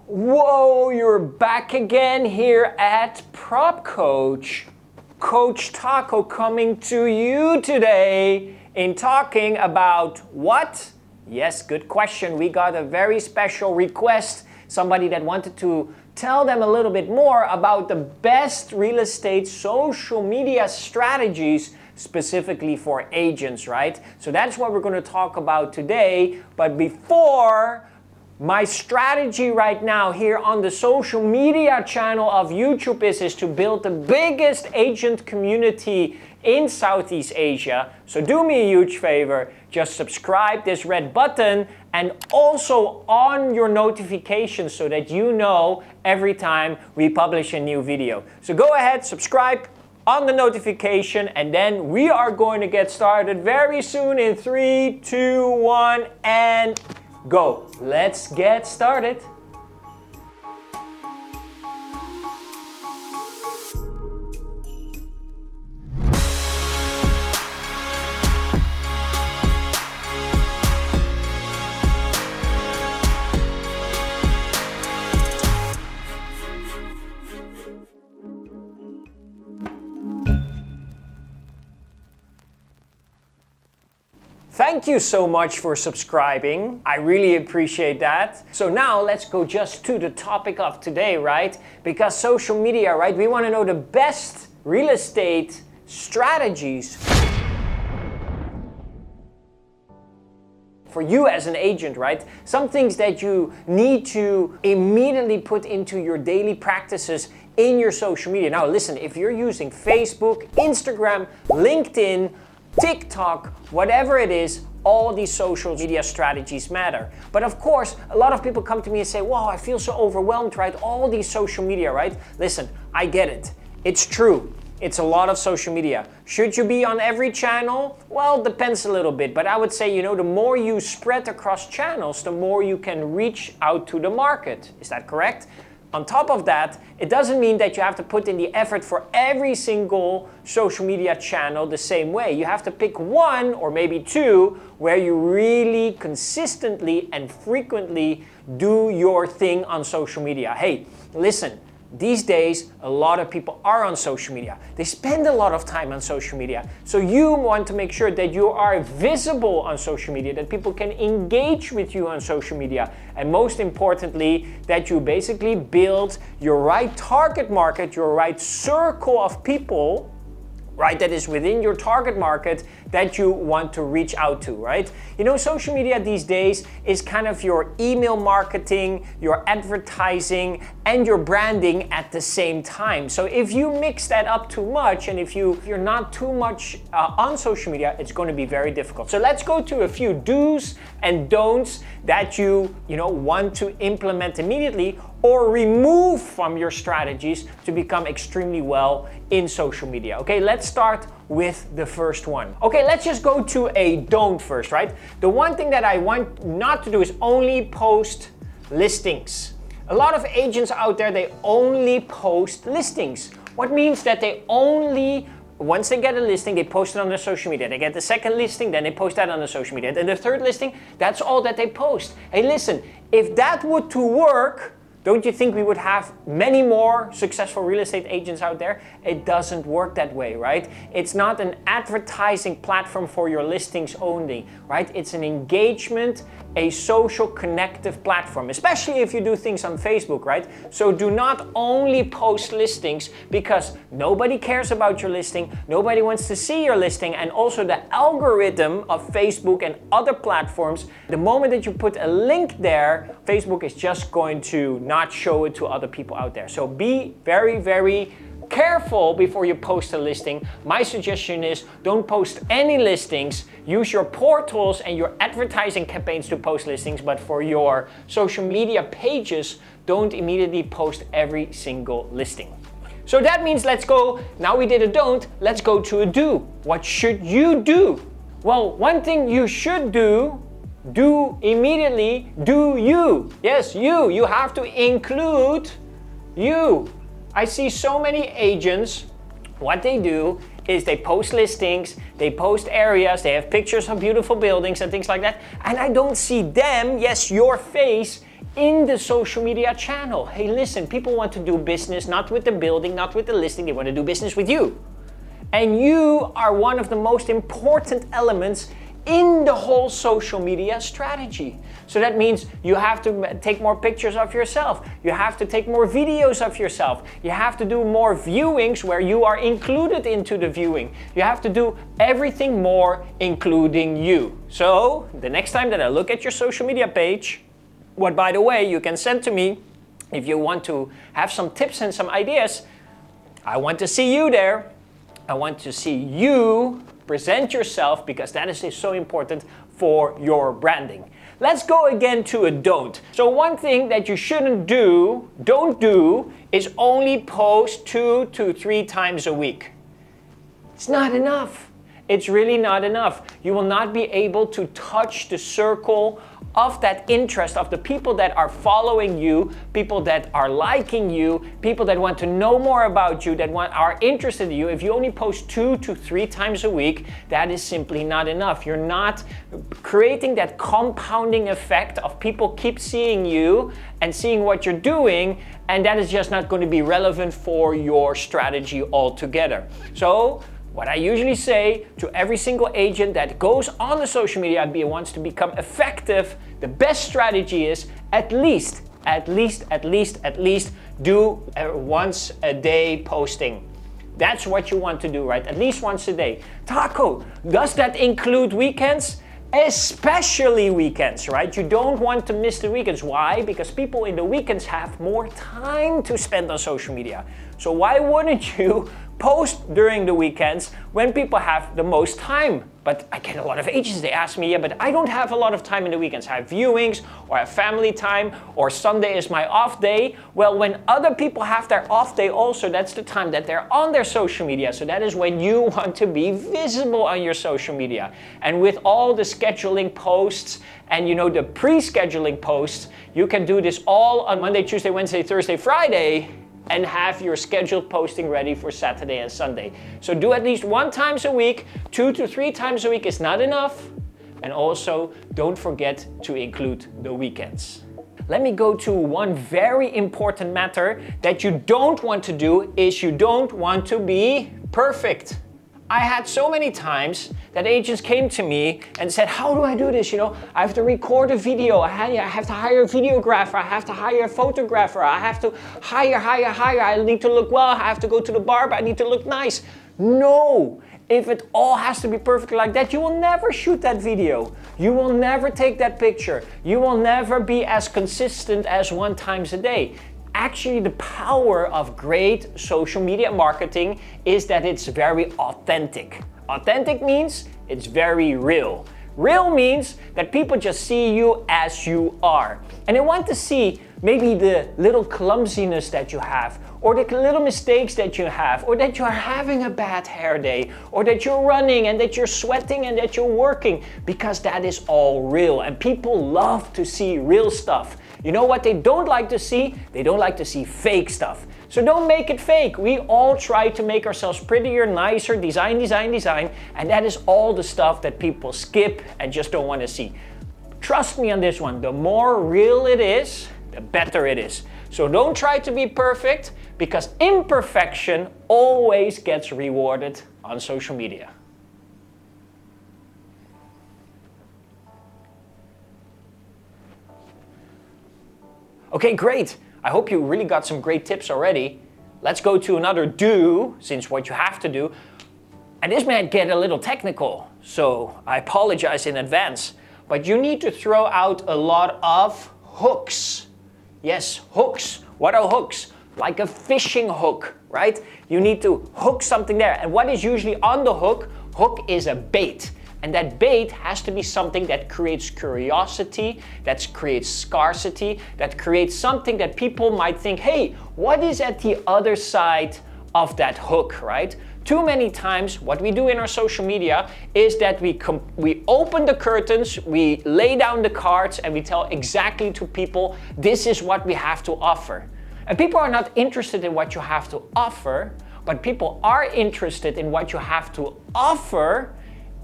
Whoa, you're back again here at Propcoach. Coach Taco coming to you today in talking about what? Yes, good question. We got a very special request. Somebody that wanted to tell them a little bit more about the best real estate social media strategies specifically for agents, right? So that's what we're going to talk about today. But before, my strategy right now here on the social media channel of YouTube is to build the biggest agent community in Southeast Asia. So do me a huge favor, just subscribe this red button and also on your notifications so that you know every time we publish a new video. So go ahead, subscribe on the notification, and then we are going to get started very soon in 3, 2, 1, and go. Let's get started. Thank you so much for subscribing. I really appreciate that. So now let's go just to the topic of today, right? Because social media, right? We want to know the best real estate strategies for you as an agent, right? Some things that you need to immediately put into your daily practices in your social media. Now listen, if you're using Facebook, Instagram, LinkedIn, TikTok, whatever it is, all these social media strategies matter. But of course, a lot of people come to me and say, wow, I feel so overwhelmed, right? All these social media, right? Listen, I get it. It's true. It's a lot of social media. Should you be on every channel? Well, depends a little bit. But I would say, the more you spread across channels, the more you can reach out to the market. Is that correct? On top of that, it doesn't mean that you have to put in the effort for every single social media channel the same way. You have to pick one or maybe two where you really consistently and frequently do your thing on social media. Hey, listen. These days, a lot of people are on social media. They spend a lot of time on social media. So you want to make sure that you are visible on social media, that people can engage with you on social media. And most importantly, that you basically build your right target market, your right circle of people, right, that is within your target market that you want to reach out to, right? Social media these days is kind of your email marketing, your advertising, and your branding at the same time. So if you mix that up too much, and if you're not too much on social media, it's going to be very difficult. So let's go to a few do's and don'ts that you want to implement immediately or remove from your strategies to become extremely well in social media. Okay, let's start with the first one. Okay, let's just go to a don't first, right? The one thing that I want not to do is only post listings. A lot of agents out there, they only post listings. What means that they only, once they get a listing, they post it on their social media. They get the second listing, then they post that on their social media. Then the third listing, that's all that they post. Hey, listen, if that were to work, don't you think we would have many more successful real estate agents out there? It doesn't work that way, right? It's not an advertising platform for your listings only, right? It's an engagement, a social connective platform, especially if you do things on Facebook, right? So do not only post listings because nobody cares about your listing, nobody wants to see your listing, and also the algorithm of Facebook and other platforms, the moment that you put a link there, Facebook is just going to not show it to other people out there. So be very, very careful before you post a listing. My suggestion is don't post any listings. Use your portals and your advertising campaigns to post listings, but for your social media pages, don't immediately post every single listing. So that means let's go, now we did a don't, let's go to a do. What should you do? Well, one thing you should do immediately, do you. Yes, you. You have to include you. I see so many agents, what they do is they post listings, they post areas, they have pictures of beautiful buildings and things like that, and I don't see them, yes, your face, in the social media channel. Hey, listen, people want to do business not with the building, not with the listing, they want to do business with you. And you are one of the most important elements in the whole social media strategy. So that means you have to take more pictures of yourself. You have to take more videos of yourself. You have to do more viewings where you are included into the viewing. You have to do everything more, including you. So the next time that I look at your social media page, what, by the way, you can send to me if you want to have some tips and some ideas, I want to see you there. I want to see you present yourself, because that is so important for your branding. Let's go again to a don't. So one thing that you don't do, is only post 2 to 3 times a week. It's not enough. It's really not enough. You will not be able to touch the circle of that interest of the people that are following you, people that are liking you, people that want to know more about you, that are interested in you. If you only post 2 to 3 times a week, that is simply not enough. You're not creating that compounding effect of people keep seeing you and seeing what you're doing, and that is just not going to be relevant for your strategy altogether. So what I usually say to every single agent that goes on the social media and wants to become effective, the best strategy is at least do a once a day posting. That's what you want to do, right? At least once a day. Taco, does that include weekends? Especially weekends, right? You don't want to miss the weekends. Why? Because people in the weekends have more time to spend on social media. So why wouldn't you post during the weekends when people have the most time? But I get a lot of agents, they ask me, yeah, but I don't have a lot of time in the weekends. I have viewings, or I have family time, or Sunday is my off day. Well, when other people have their off day also, that's the time that they're on their social media. So that is when you want to be visible on your social media. And with all the scheduling posts and the pre-scheduling posts, you can do this all on Monday, Tuesday, Wednesday, Thursday, Friday, and have your scheduled posting ready for Saturday and Sunday. So do at least 1 time a week. 2 to 3 times a week is not enough. And also, don't forget to include the weekends. Let me go to one very important matter that you don't want to do, is you don't want to be perfect. I had so many times that agents came to me and said, how do I do this? I have to record a video. I have to hire a videographer. I have to hire a photographer. I have to hire. I need to look well. I have to go to the barber. I need to look nice. No. If it all has to be perfect like that, you will never shoot that video. You will never take that picture. You will never be as consistent as 1 time a day. Actually, the power of great social media marketing is that it's very authentic. Authentic means it's very real. Real means that people just see you as you are. And they want to see maybe the little clumsiness that you have, or the little mistakes that you have, or that you're having a bad hair day, or that you're running and that you're sweating and that you're working, because that is all real. And people love to see real stuff. You know what they don't like to see? They don't like to see fake stuff. So don't make it fake. We all try to make ourselves prettier, nicer, design, and that is all the stuff that people skip and just don't want to see. Trust me on this one, the more real it is, the better it is. So don't try to be perfect, because imperfection always gets rewarded on social media. Okay, great. I hope you really got some great tips already. Let's go to another do, since what you have to do. And this might get a little technical, so I apologize in advance. But you need to throw out a lot of hooks. Yes, hooks. What are hooks? Like a fishing hook, right? You need to hook something there. And what is usually on the hook? Hook is a bait. And that bait has to be something that creates curiosity, that creates scarcity, that creates something that people might think, hey, what is at the other side of that hook, right? Too many times, what we do in our social media is that we open the curtains, we lay down the cards, and we tell exactly to people, this is what we have to offer. And people are not interested in what you have to offer, but people are interested in what you have to offer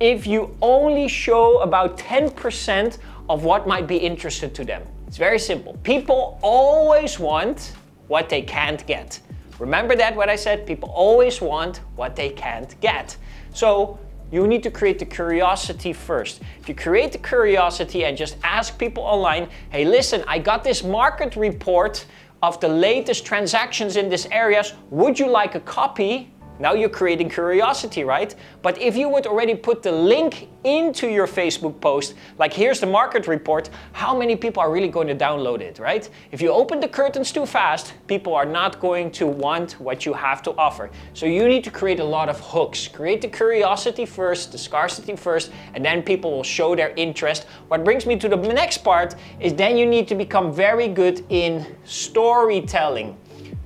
if you only show about 10% of what might be interested to them. It's very simple. People always want what they can't get. Remember that, what I said? People always want what they can't get. So you need to create the curiosity first. If you create the curiosity and just ask people online, hey, listen, I got this market report of the latest transactions in these areas. Would you like a copy? Now you're creating curiosity, right? But if you would already put the link into your Facebook post, like here's the market report, how many people are really going to download it, right? If you open the curtains too fast, people are not going to want what you have to offer. So you need to create a lot of hooks. Create the curiosity first, the scarcity first, and then people will show their interest. What brings me to the next part is then you need to become very good in storytelling.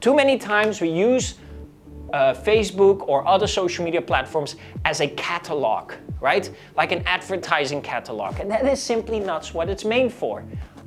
Too many times we use Facebook or other social media platforms as a catalog, right? Like an advertising catalog. And that is simply not what it's made for.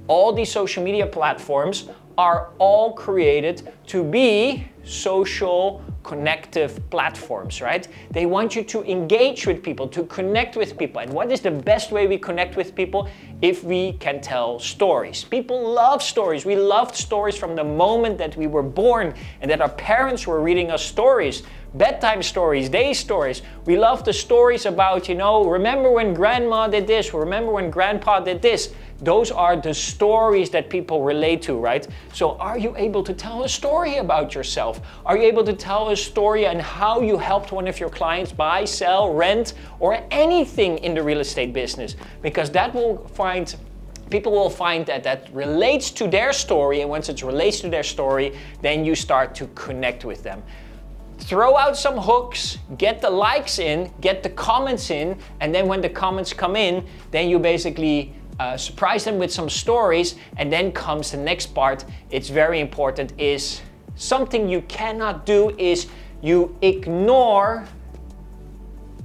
All these social media platforms are all created to be social connective platforms, right? They want you to engage with people, to connect with people. And what is the best way we connect with people? If we can tell stories. People love stories. We loved stories from the moment that we were born and that our parents were reading us stories. Bedtime stories, day stories. We love the stories about, remember when grandma did this, remember when grandpa did this. Those are the stories that people relate to, right? So are you able to tell a story about yourself? Are you able to tell a story on how you helped one of your clients buy, sell, rent, or anything in the real estate business? Because people will find that relates to their story, and once it relates to their story, then you start to connect with them. Throw out some hooks, get the likes in, get the comments in, and then when the comments come in, then you basically surprise them with some stories, and then comes the next part. It's very important. Is something you cannot do is you ignore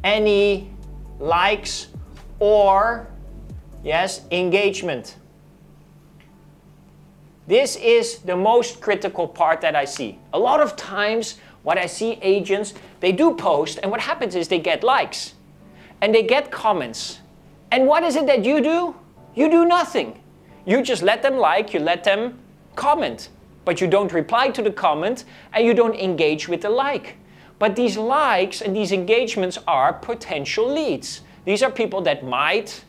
any likes or engagement. This is the most critical part that I see. A lot of times what I see agents, they do post, and what happens is they get likes and they get comments. And what is it that you do? You do nothing. You just let them like, you let them comment, but you don't reply to the comment and you don't engage with the like. But these likes and these engagements are potential leads. These are people that might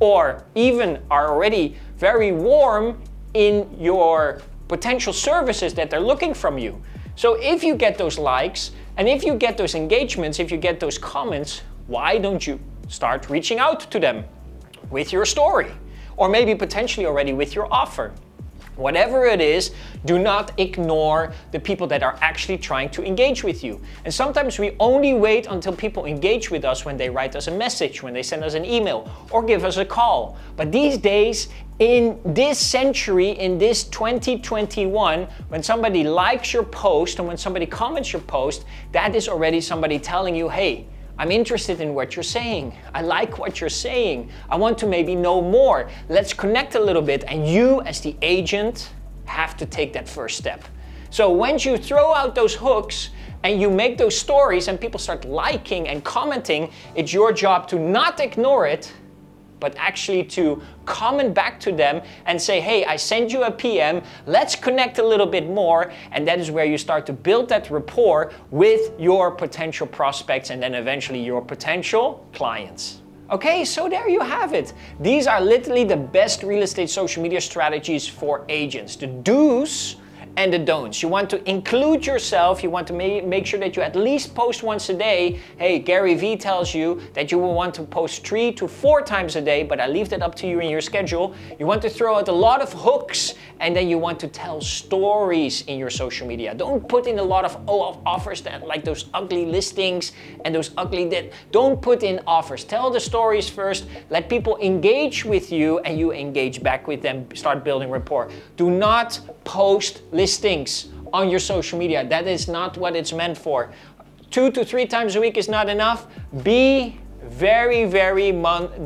or even are already very warm in your potential services that they're looking from you. So if you get those likes and if you get those engagements, if you get those comments, why don't you start reaching out to them with your story? Or maybe potentially already with your offer. Whatever it is, do not ignore the people that are actually trying to engage with you. And sometimes we only wait until people engage with us when they write us a message, when they send us an email, or give us a call. But these days, in this century, in this 2021, when somebody likes your post and when somebody comments your post, that is already somebody telling you, hey, I'm interested in what you're saying. I like what you're saying. I want to maybe know more. Let's connect a little bit. And you, as the agent, have to take that first step. So once you throw out those hooks and you make those stories and people start liking and commenting, it's your job to not ignore it, but actually to comment back to them and say, hey, I sent you a PM, let's connect a little bit more. And that is where you start to build that rapport with your potential prospects and then eventually your potential clients. Okay, so there you have it. These are literally the best real estate social media strategies for agents. The do's and the don'ts. You want to include yourself. You want to make sure that you at least post once a day. Hey, Gary Vee tells you that you will want to post 3 to 4 times a day, but I leave that up to you in your schedule. You want to throw out a lot of hooks, and then you want to tell stories in your social media. Don't put in a lot of offers that like those ugly listings and those ugly don't put in offers. Tell the stories first. Let people engage with you and you engage back with them. Start building rapport. Do not post listings on your social media. That is not what it's meant for. 2 to 3 times a week is not enough. Be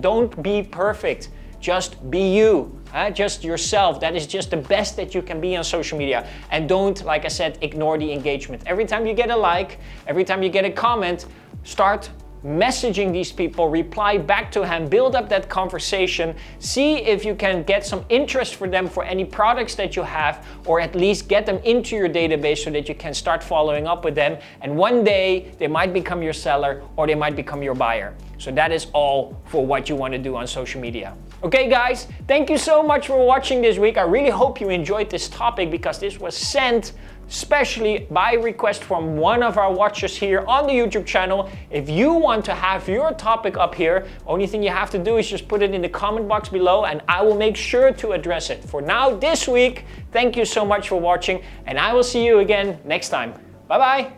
don't be perfect. Just be you. Just yourself. That is just the best that you can be on social media. And don't, like I said, ignore the engagement. Every time you get a like, every time you get a comment, start messaging these people, reply back to him, build up that conversation, see if you can get some interest for them for any products that you have, or at least get them into your database so that you can start following up with them. And one day they might become your seller or they might become your buyer. So that is all for what you want to do on social media. Okay guys, thank you so much for watching this week. I really hope you enjoyed this topic because this was sent especially by request from one of our watchers here on the YouTube channel. If you want to have your topic up here, only thing you have to do is just put it in the comment box below and I will make sure to address it. For now, this week, thank you so much for watching and I will see you again next time. Bye bye.